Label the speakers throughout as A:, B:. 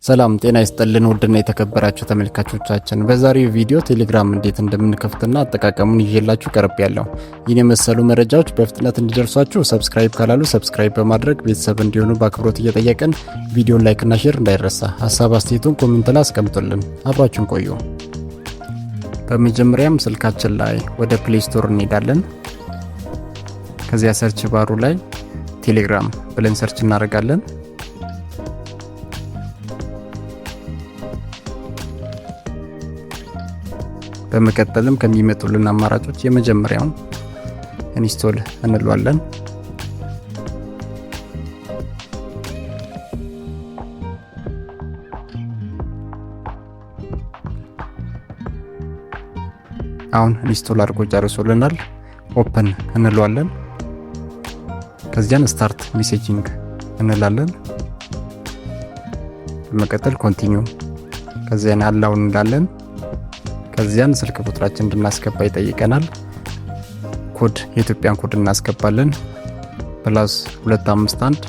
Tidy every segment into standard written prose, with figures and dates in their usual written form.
A: ሰላም ጤና ይስጥልን ውድና የተከበራችሁ ተመልካቾቻችን፣ በዛሬው ቪዲዮ ቴሌግራም እንዴት እንደምንከፍትና አጠቃቀሙን ይዤላችሁ ቀርቤያለሁ። ይህን የመሰሉ መረጃዎች በፍጥነት እንዲደርሷችሁ ሰብስክራይብ ካላሉ ሰብስክራይብ በማድረግ ቤተሰብ እንዲሆኑ በአክብሮት እየጠየቅን ቪዲዮን ላይክና ሼር እንዳይረሳ፣ ሀሳብ አስተያየቱን ኮሜንት ላይ አስቀምጡልን። አብራችሁን ቆዩ። በመጀመሪያም ስልካችን ላይ ወደ ፕሌይ ስቶር እንሄዳለን። ከዚያ ሰርች ባሩ ላይ ቴሌግራም ብለን ሰርች እናደርጋለን። በመቀጠልም ከሚመጡልን አማራጮች የመጀመሪያውን ኢንስቶል እንለዋለን። አሁን ኢንስቶል አድርጎ ጨርሶልናል። ኦፕን እንለዋለን። ከዚያን ስታርት ሜሴጂንግ እንላለን። በመቀጠል ኮንቲኒው፣ ከዚያን አላውን እንላለን። ከዚያን ስልክ ቁጥራችን እንድናስገባ ይጠይቀናል። ኮድ የኢትዮጵያን ኮድ እናስገባለን +251።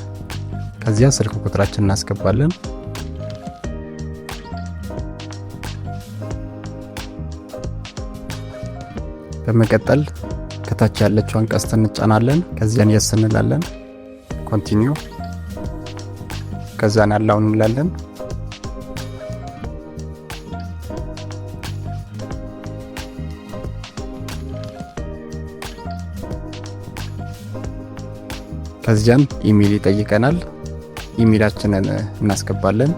A: ከዚያ ስልክ ቁጥራችን እናስገባለን። በመቀጠል ከታች ያለችውን ቀስት እንጫናለን። ከዚያን የስ እንላለን። ኮንቲኒው፣ ከዚያን ያለውን እንላለን። ከዚያን ኢሜል ይጠይቀናል። ኢሜላችንን እናስገባለን።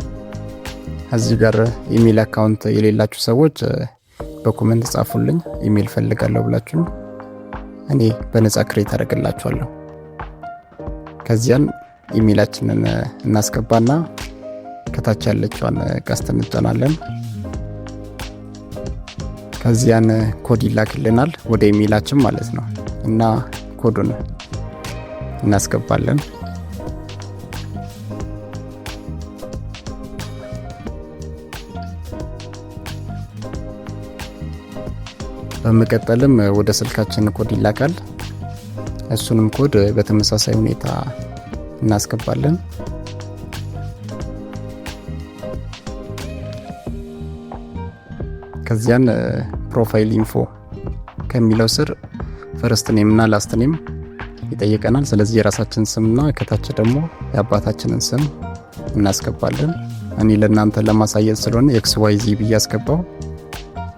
A: እዚህ ጋር ኢሜል አካውንት የሌላችሁ ሰዎች በኮሜንት ጻፉልኝ፣ ኢሜል ፈልጋለሁ ብላችሁ እኔ በነፃ ክሬት አደርግላችኋለሁ። ከዚያን ኢሜላችንን እናስገባና ከታች ያለችውን ቀስት እንጫናለን። ከዚያን ኮድ ይላክልናል ወደ ኢሜላችን ማለት ነው እና ኮዱን እናስገባለን። በመቀጠልም ወደ ስልካችን ኮድ ይላካል። እሱንም ኮድ በተመሳሳይ ሁኔታ እናስገባለን። ከዚያን ፕሮፋይል ኢንፎ ከሚለው ስር ፈርስት ኔም እና ላስት ኔም ይጠይቀናል። ስለዚህ የራሳችን ስምና ከታች ደግሞ የአባታችንን ስም እናስገባለን። እኔ ለእናንተ ለማሳየት ስለሆነ XYZ ብዬ አስገባው።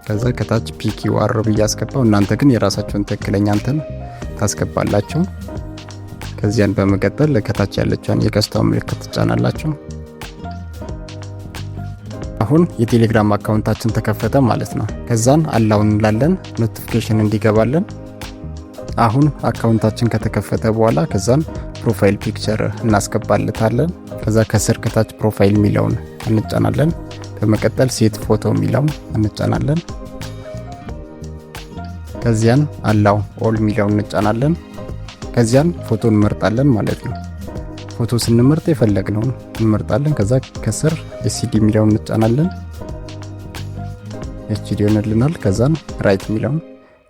A: ከዛ ከታች PQR ብዬ አስገባው። እናንተ ግን የራሳችሁን ትክክለኛ እንትን ታስገባላችሁ። ከዚያን በመቀጠል ከታች ያለችውን የቀስቷን ምልክት ትጫናላችሁ። አሁን የቴሌግራም አካውንታችን ተከፈተ ማለት ነው። ከዛን አላውን እንላለን ኖቲፊኬሽን እንዲገባለን። አሁን አካውንታችን ከተከፈተ በኋላ ከዛን ፕሮፋይል ፒክቸር እናስገባለታለን። ከዛ ከስር ከታች ፕሮፋይል ሚለውን እንጫናለን። በመቀጠል ሴት ፎቶ ሚለውን እንጫናለን። ከዚያን አላው ኦል ሚለውን እንጫናለን። ከዚያን ፎቶ እንመርጣለን ማለት ነው። ፎቶ ስንመርጥ የፈለግነውን እንመርጣለን። ከዛ ከስር ኤችዲ ሚለውን እንጫናለን። ኤችዲ ይሆንልናል። ከዛን ራይት ሚለውን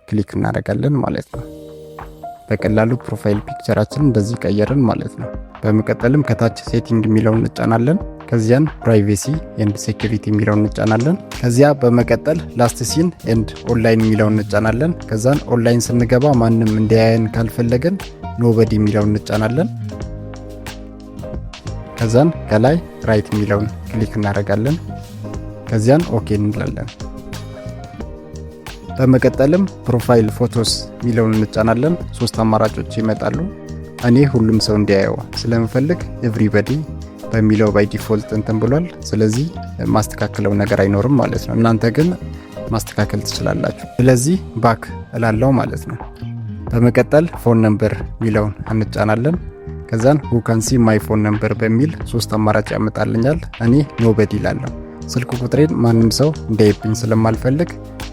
A: ክሊክ እናደርጋለን ማለት ነው። በቀላሉ ፕሮፋይል ፒክቸራችንን እንደዚህ ቀየርን ማለት ነው። በመቀጠልም ከታች ሴቲንግ ሚለውን እንጫናለን። ከዚያን ፕራይቬሲ ኤንድ ሴኩሪቲ ሚለውን እንጫናለን። ከዚያ በመቀጠል ላስት ሲን ኤንድ ኦንላይን ሚለውን እንጫናለን። ከዛን ኦንላይን ስንገባ ማንም እንዲያየን ካልፈለገን ኖበዲ ሚለውን እንጫናለን። ከዛን ከላይ ራይት ሚለውን ክሊክ እናደርጋለን። ከዚያን ኦኬ እንላለን። በመቀጠልም ፕሮፋይል ፎቶስ ሚለውን እንጫናለን። 3 አማራጮች ይመጣሉ። እኔ ሁሉም ሰው እንዲያየው ስለምፈልግ ኤቭሪባዲ በሚለው ባይ ዲፎልት እንትን ብሏል። ስለዚህ ማስተካከለው ነገር አይኖርም ማለት ነው። እናንተ ግን ማስተካከል ትችላላችሁ። ስለዚህ ባክ እላለው ማለት ነው። በመቀጠል ፎን ነምበር ሚለውን እንጫናለን። ከዛን who can see my phone number በሚል 3 አማራጭ ያመጣልኛል። እኔ ኖበዲ እላለሁ። ስልክ ቁጥሬን ማንም ሰው እንዳይብኝ ስለማልፈልግ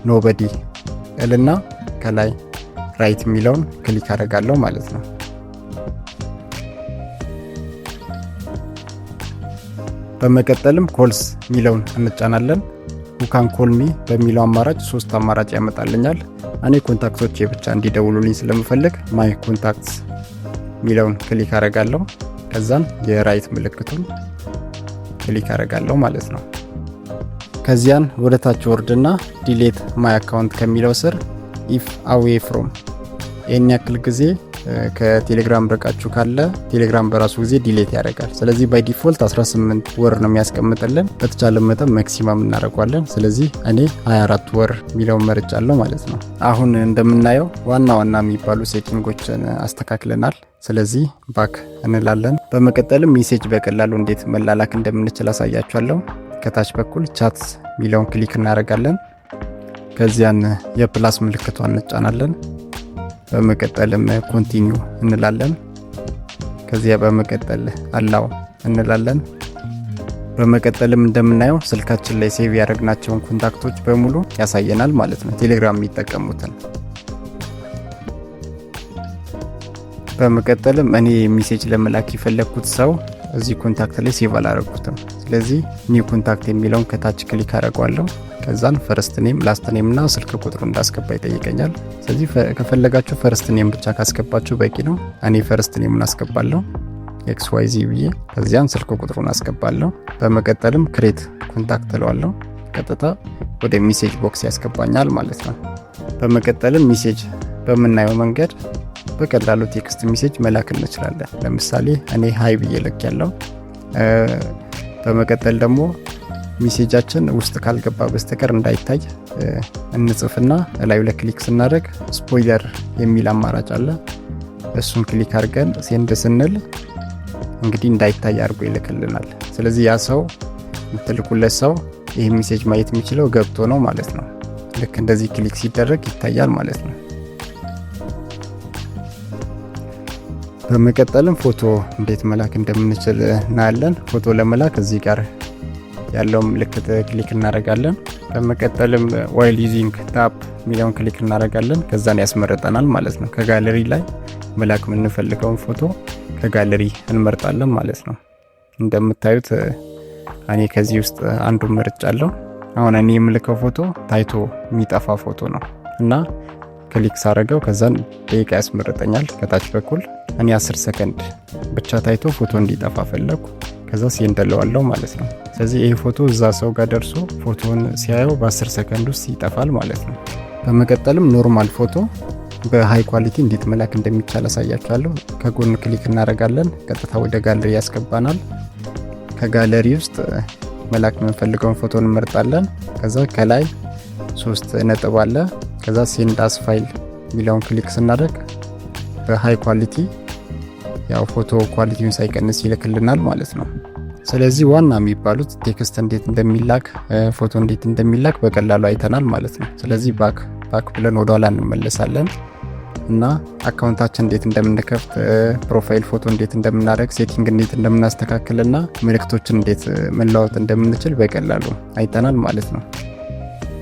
A: ኖበዲ እልና ከላይ ራይት ሚለውን ክሊክ አደርጋለሁ ማለት ነው። በመቀጠልም ኮልስ ሚለውን እንጫናለን። who can call me በሚለው አማራጭ 3 አማራጭ ያመጣልኛል። እኔ ኮንታክቶቼ ብቻ እንዲደውሉልኝ ስለምፈልግ ማይ ኮንታክትስ ሚለውን ክሊክ አደርጋለሁ። ከዛን የራይት ምልክቱን ክሊክ አደርጋለሁ ማለት ነው። ከዚያን ወደ ታች ወርድና ዲሌት ማይ አካውንት ከሚለው ስር ኢፍ አዌይ ፍሮም ይህን ያክል ጊዜ ከቴሌግራም ርቃችሁ ካለ ቴሌግራም በራሱ ጊዜ ዲሌት ያደርጋል። ስለዚህ ባይ ዲፎልት 18 ወር ነው የሚያስቀምጥልን። በተቻለ መጠን ማክሲማም እናደርጓለን። ስለዚህ እኔ 24 ወር የሚለውን መርጫለሁ ማለት ነው። አሁን እንደምናየው ዋና ዋና የሚባሉ ሴቲንጎችን አስተካክለናል። ስለዚህ ባክ እንላለን። በመቀጠልም ሜሴጅ በቀላሉ እንዴት መላላክ እንደምንችል አሳያችኋለሁ። ከታች በኩል ቻት የሚለውን ክሊክ እናደርጋለን። ከዚያን የፕላስ ምልክቷን እንጫናለን። በመቀጠልም ኮንቲኒው እንላለን። ከዚያ በመቀጠል አላው እንላለን። በመቀጠልም እንደምናየው ስልካችን ላይ ሴቭ ያደረግናቸውን ኮንታክቶች በሙሉ ያሳየናል ማለት ነው፣ ቴሌግራም የሚጠቀሙትን። በመቀጠልም እኔ ሜሴጅ ለመላክ የፈለግኩት ሰው እዚህ ኮንታክት ላይ ሴቭ አላደረኩትም። ስለዚህ ኒው ኮንታክት የሚለውን ከታች ክሊክ አደርገዋለሁ። ከዛን ፈርስት ኔም ላስት ኔም እና ስልክ ቁጥሩ እንዳስገባ ይጠይቀኛል። ስለዚህ ከፈለጋችሁ ፈርስት ኔም ብቻ ካስገባችሁ በቂ ነው። እኔ ፈርስት ኔምን አስገባለሁ XYZ ብዬ፣ ከዚያን ስልክ ቁጥሩን አስገባለሁ። በመቀጠልም ክሬት ኮንታክት እለዋለሁ። ቀጥታ ወደ ሜሴጅ ቦክስ ያስገባኛል ማለት ነው። በመቀጠልም ሜሴጅ በምናየው መንገድ በቀላሉ ቴክስት ሜሴጅ መላክ እንችላለን። ለምሳሌ እኔ ሃይ ብዬ ልክ ያለው። በመቀጠል ደግሞ ሜሴጃችን ውስጥ ካልገባ በስተቀር እንዳይታይ እንጽፍና ላዩ ላይ ክሊክ ስናደርግ ስፖይለር የሚል አማራጭ አለ። እሱን ክሊክ አድርገን ሴንድ ስንል እንግዲህ እንዳይታይ አድርጎ ይልክልናል። ስለዚህ ያ ሰው የምትልኩለት ሰው ይህ ሜሴጅ ማየት የሚችለው ገብቶ ነው ማለት ነው። ልክ እንደዚህ ክሊክ ሲደረግ ይታያል ማለት ነው። በመቀጠልም ፎቶ እንዴት መላክ እንደምንችል እናያለን። ፎቶ ለመላክ እዚህ ጋር ያለው ምልክት ክሊክ እናደርጋለን። በመቀጠልም ዋይል ዩዚንግ ታፕ የሚለውን ክሊክ እናደርጋለን። ከዛን ያስመርጠናል ማለት ነው። ከጋለሪ ላይ መላክ የምንፈልገውን ፎቶ ከጋለሪ እንመርጣለን ማለት ነው። እንደምታዩት እኔ ከዚህ ውስጥ አንዱን መርጫለሁ። አሁን እኔ የምልከው ፎቶ ታይቶ የሚጠፋ ፎቶ ነው እና ክሊክ ሳረገው ከዛን ደቂቃ ያስመርጠኛል ከታች በኩል። እኔ 10 ሰከንድ ብቻ ታይቶ ፎቶ እንዲጠፋ ፈለኩ። ከዛ ሴንድ እለዋለሁ ማለት ነው። ስለዚህ ይሄ ፎቶ እዛ ሰው ጋር ደርሶ ፎቶውን ሲያየው በ10 ሰከንድ ውስጥ ይጠፋል ማለት ነው። በመቀጠልም ኖርማል ፎቶ በሃይ ኳሊቲ እንዴት መላክ እንደሚቻል አሳያችኋለሁ። ከጎን ክሊክ እናደርጋለን። ቀጥታ ወደ ጋለሪ ያስገባናል። ከጋለሪ ውስጥ መላክ የምንፈልገውን ፎቶ እንመርጣለን። ከዛ ከላይ 3 ነጥብ አለ። ከዛ ሴንድ አስ ፋይል የሚለውን ክሊክ ስናደርግ በሃይ ኳሊቲ ያው ፎቶ ኳሊቲውን ሳይቀንስ ይልክልናል ማለት ነው። ስለዚህ ዋና የሚባሉት ቴክስት እንዴት እንደሚላክ፣ ፎቶ እንዴት እንደሚላክ በቀላሉ አይተናል ማለት ነው። ስለዚህ ባክ ብለን ወደ ኋላ እንመለሳለን እና አካውንታችን እንዴት እንደምንከፍት፣ ፕሮፋይል ፎቶ እንዴት እንደምናደርግ፣ ሴቲንግ እንዴት እንደምናስተካክልና መልእክቶችን እንዴት መለዋወጥ እንደምንችል በቀላሉ አይተናል ማለት ነው።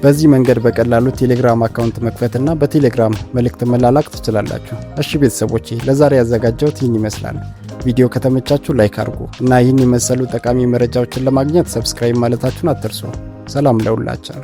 A: በዚህ መንገድ በቀላሉ ቴሌግራም አካውንት መክፈትና በቴሌግራም መልእክት መላላክ ትችላላችሁ። እሺ ቤተሰቦቼ ለዛሬ ያዘጋጀሁት ይህን ይመስላል። ቪዲዮ ከተመቻችሁ ላይክ አድርጉ እና ይህን የመሰሉ ጠቃሚ መረጃዎችን ለማግኘት ሰብስክራይብ ማለታችሁን አትርሱ። ሰላም ለሁላችን።